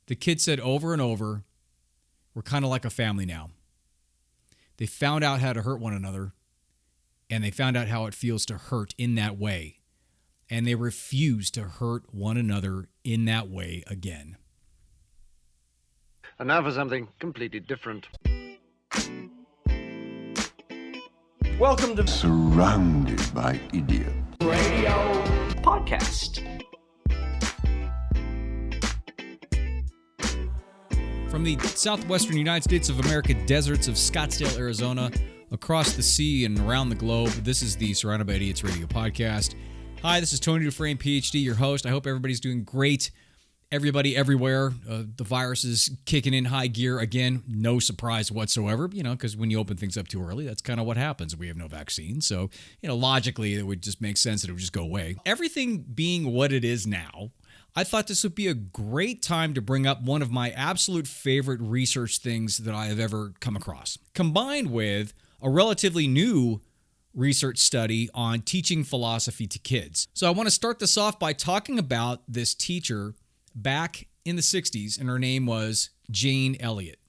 The kid said over and over, we're kind of like a family now. They found out how to hurt one another, and they found out how it feels to hurt in that way. And they refuse to hurt one another in that way again. And now for something completely different. Welcome to Surrounded by Idiots Radio Podcast. From the southwestern United States of America deserts of Scottsdale, Arizona, across the sea and around the globe, this is the Surrounded by Idiots Radio Podcast. Hi, this is Tony Dufresne, PhD, your host. I hope everybody's doing great. Everybody, everywhere. The virus is kicking in high gear again. No surprise whatsoever, because when you open things up too early, that's kind of what happens. We have no vaccine. So, logically, it would just make sense that it would just go away. Everything being what it is now, I thought this would be a great time to bring up one of my absolute favorite research things that I have ever come across, combined with a relatively new research study on teaching philosophy to kids. So I want to start this off by talking about this teacher back in the 60s, and her name was Jane Elliott.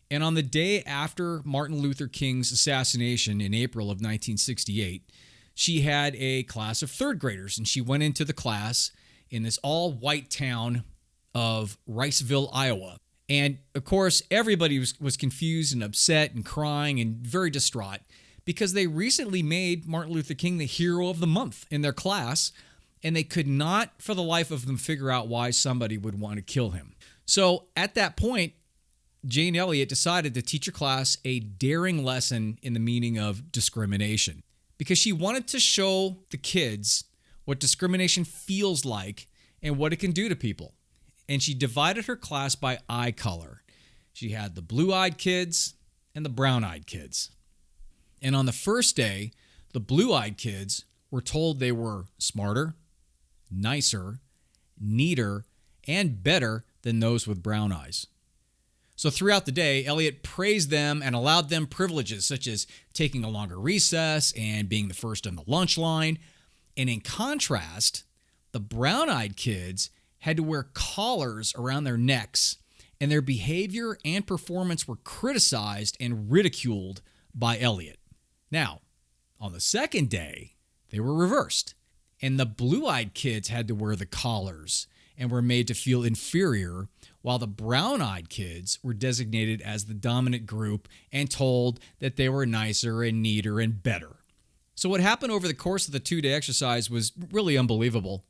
And on the day after Martin Luther King's assassination in April of 1968, she had a class of third graders, and she went into the class in this all-white town of Riceville, Iowa. And, of course, everybody was confused and upset and crying and very distraught because they recently made Martin Luther King the hero of the month in their class, and they could not, for the life of them, figure out why somebody would want to kill him. So, at that point, Jane Elliott decided to teach her class a daring lesson in the meaning of discrimination because she wanted to show the kids what discrimination feels like and what it can do to people. And she divided her class by eye color. She had the blue-eyed kids and the brown-eyed kids. And on the first day, the blue-eyed kids were told they were smarter, nicer, neater, and better than those with brown eyes. So throughout the day, Elliott praised them and allowed them privileges such as taking a longer recess and being the first on the lunch line. And in contrast, the brown-eyed kids had to wear collars around their necks, and their behavior and performance were criticized and ridiculed by Elliott. Now, on the second day, they were reversed, and the blue-eyed kids had to wear the collars and were made to feel inferior, while the brown-eyed kids were designated as the dominant group and told that they were nicer and neater and better. So what happened over the course of the 2-day exercise was really unbelievable,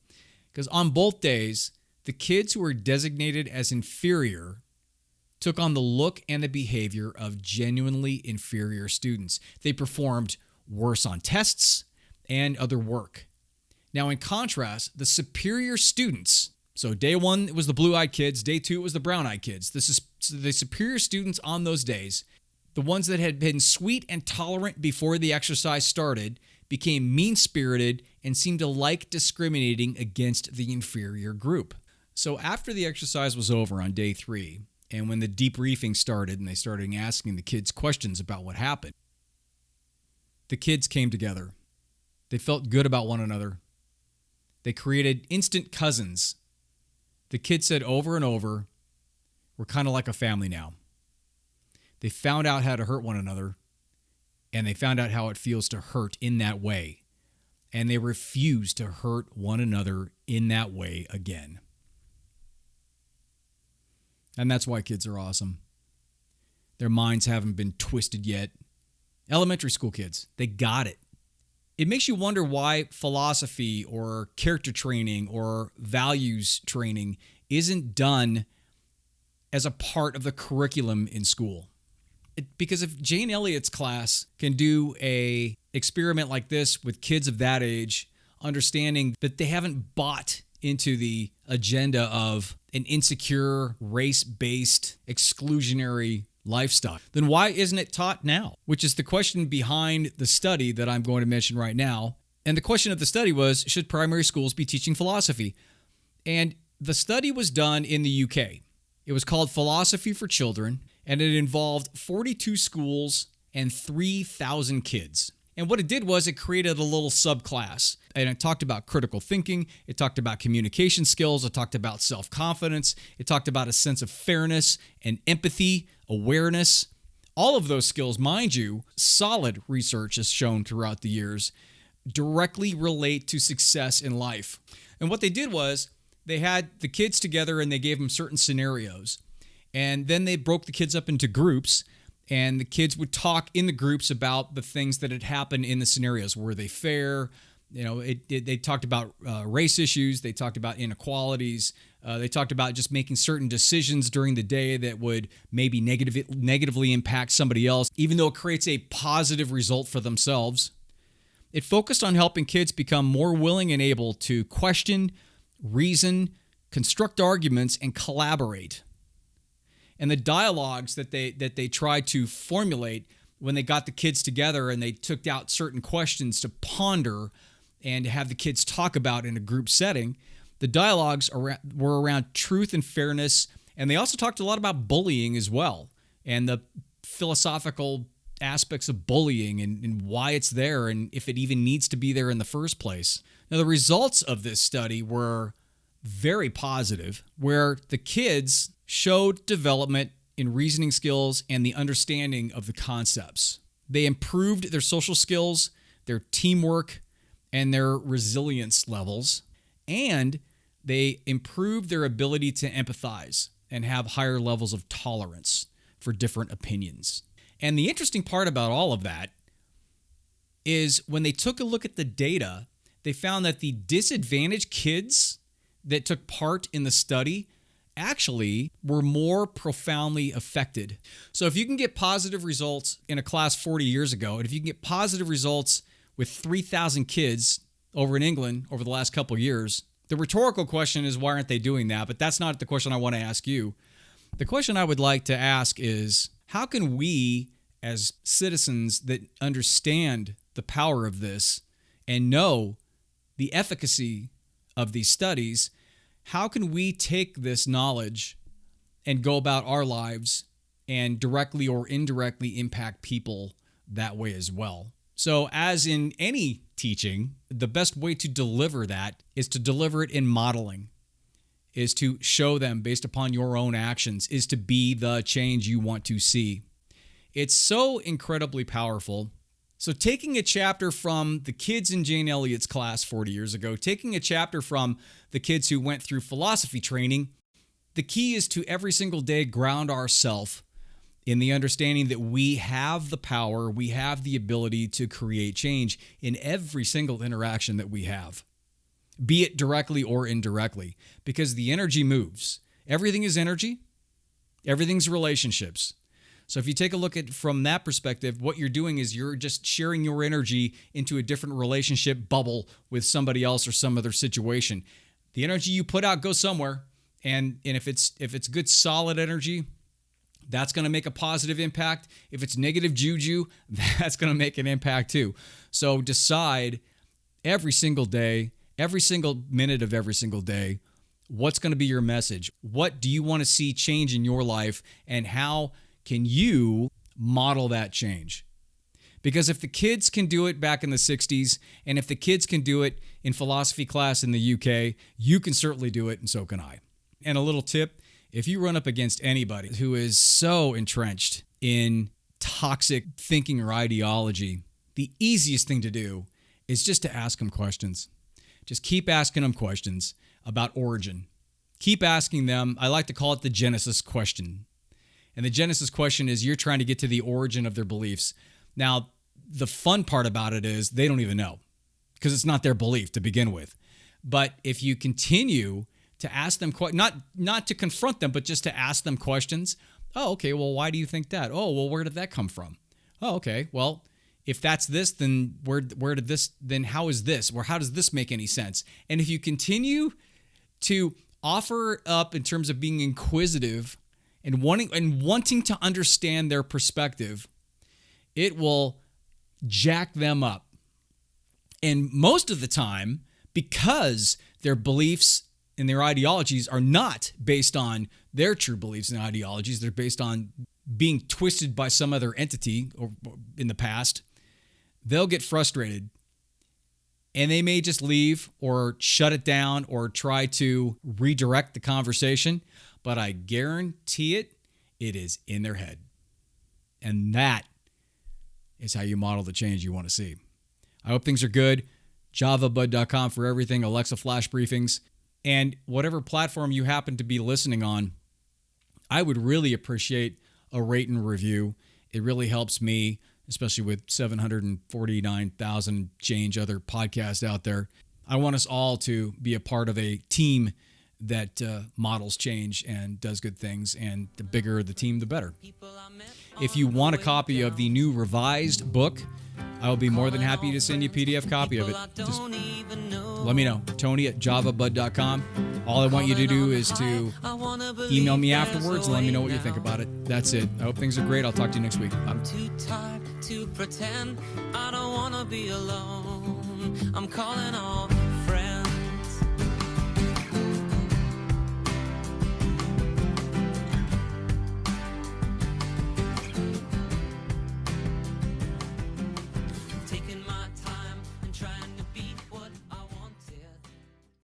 because on both days, the kids who were designated as inferior took on the look and the behavior of genuinely inferior students. They performed worse on tests and other work. Now, in contrast, the superior students, so day one, it was the blue-eyed kids, day two, it was the brown-eyed kids. The superior students on those days, the ones that had been sweet and tolerant before the exercise started, became mean-spirited and seemed to like discriminating against the inferior group. So after the exercise was over on day 3, and when the debriefing started and they started asking the kids questions about what happened, the kids came together. They felt good about one another. They created instant cousins. The kids said over and over, we're kind of like a family now. They found out how to hurt one another, and they found out how it feels to hurt in that way. And they refuse to hurt one another in that way again. And that's why kids are awesome. Their minds haven't been twisted yet. Elementary school kids, they got it. It makes you wonder why philosophy or character training or values training isn't done as a part of the curriculum in school. Because if Jane Elliott's class can do a experiment like this with kids of that age, understanding that they haven't bought into the agenda of an insecure, race-based, exclusionary lifestyle, then why isn't it taught now? Which is the question behind the study that I'm going to mention right now. And the question of the study was, should primary schools be teaching philosophy? And the study was done in the UK. It was called Philosophy for Children, and it involved 42 schools and 3,000 kids. And what it did was it created a little subclass. And it talked about critical thinking. It talked about communication skills. It talked about self-confidence. It talked about a sense of fairness and empathy, awareness. All of those skills, mind you, solid research has shown throughout the years, directly relate to success in life. And what they did was they had the kids together and they gave them certain scenarios. And then they broke the kids up into groups. And the kids would talk in the groups about the things that had happened in the scenarios. Were they fair? They talked about race issues. They talked about inequalities. They talked about just making certain decisions during the day that would maybe negatively impact somebody else, even though it creates a positive result for themselves. It focused on helping kids become more willing and able to question, reason, construct arguments, and collaborate. And the dialogues that they tried to formulate when they got the kids together and they took out certain questions to ponder and to have the kids talk about in a group setting, the dialogues were around truth and fairness. And they also talked a lot about bullying as well and the philosophical aspects of bullying and why it's there and if it even needs to be there in the first place. Now, the results of this study were very positive, where the kids showed development in reasoning skills and the understanding of the concepts. They improved their social skills, their teamwork, and their resilience levels, and they improved their ability to empathize and have higher levels of tolerance for different opinions. And the interesting part about all of that is when they took a look at the data, they found that the disadvantaged kids that took part in the study actually were more profoundly affected. So if you can get positive results in a class 40 years ago, and if you can get positive results with 3,000 kids over in England over the last couple of years, the rhetorical question is, why aren't they doing that? But that's not the question I want to ask you. The question I would like to ask is, how can we as citizens that understand the power of this and know the efficacy of these studies, how can we take this knowledge and go about our lives and directly or indirectly impact people that way as well? So as in any teaching, the best way to deliver that is to deliver it in modeling, is to show them based upon your own actions, is to be the change you want to see. It's so incredibly powerful. So taking a chapter from the kids in Jane Elliott's class 40 years ago, taking a chapter from the kids who went through philosophy training, the key is to every single day ground ourselves in the understanding that we have the power, we have the ability to create change in every single interaction that we have, be it directly or indirectly, because the energy moves. Everything is energy. Everything's relationships. So if you take a look at from that perspective, what you're doing is you're just sharing your energy into a different relationship bubble with somebody else or some other situation. The energy you put out goes somewhere, and if it's good solid energy, that's going to make a positive impact. If it's negative juju, that's going to make an impact too. So decide every single day, every single minute of every single day, what's going to be your message? What do you want to see change in your life, and how can you model that change? Because if the kids can do it back in the 60s, and if the kids can do it in philosophy class in the UK, you can certainly do it, and so can I. And a little tip, if you run up against anybody who is so entrenched in toxic thinking or ideology, the easiest thing to do is just to ask them questions. Just keep asking them questions about origin. Keep asking them, I like to call it the Genesis question. And the Genesis question is you're trying to get to the origin of their beliefs. Now, the fun part about it is they don't even know because it's not their belief to begin with. But if you continue to ask them, not to confront them, but just to ask them questions. Oh, okay, well, why do you think that? Oh, well, where did that come from? Oh, okay, well, if that's this, then where did this, then how is this? Or how does this make any sense? And if you continue to offer up in terms of being inquisitive and wanting to understand their perspective, it will jack them up. And most of the time, because their beliefs and their ideologies are not based on their true beliefs and ideologies, they're based on being twisted by some other entity or in the past, they'll get frustrated and they may just leave or shut it down or try to redirect the conversation. But I guarantee it is in their head. And that is how you model the change you want to see. I hope things are good. JavaBud.com for everything, Alexa flash briefings, and whatever platform you happen to be listening on, I would really appreciate a rate and review. It really helps me, especially with 749,000 change other podcasts out there. I want us all to be a part of a team that models change and does good things, and the bigger the team, the better. If you want a copy of the new revised book, I will be more than happy to send you a PDF copy of it. Just let me know. Tony@javabud.com. All I want you to do is to email me afterwards and let me know what you think about it. That's it. I hope things are great. I'll talk to you next week. Bye. I'm too tired to pretend. I don't want to be alone. I'm calling all friends. Taking my time and trying to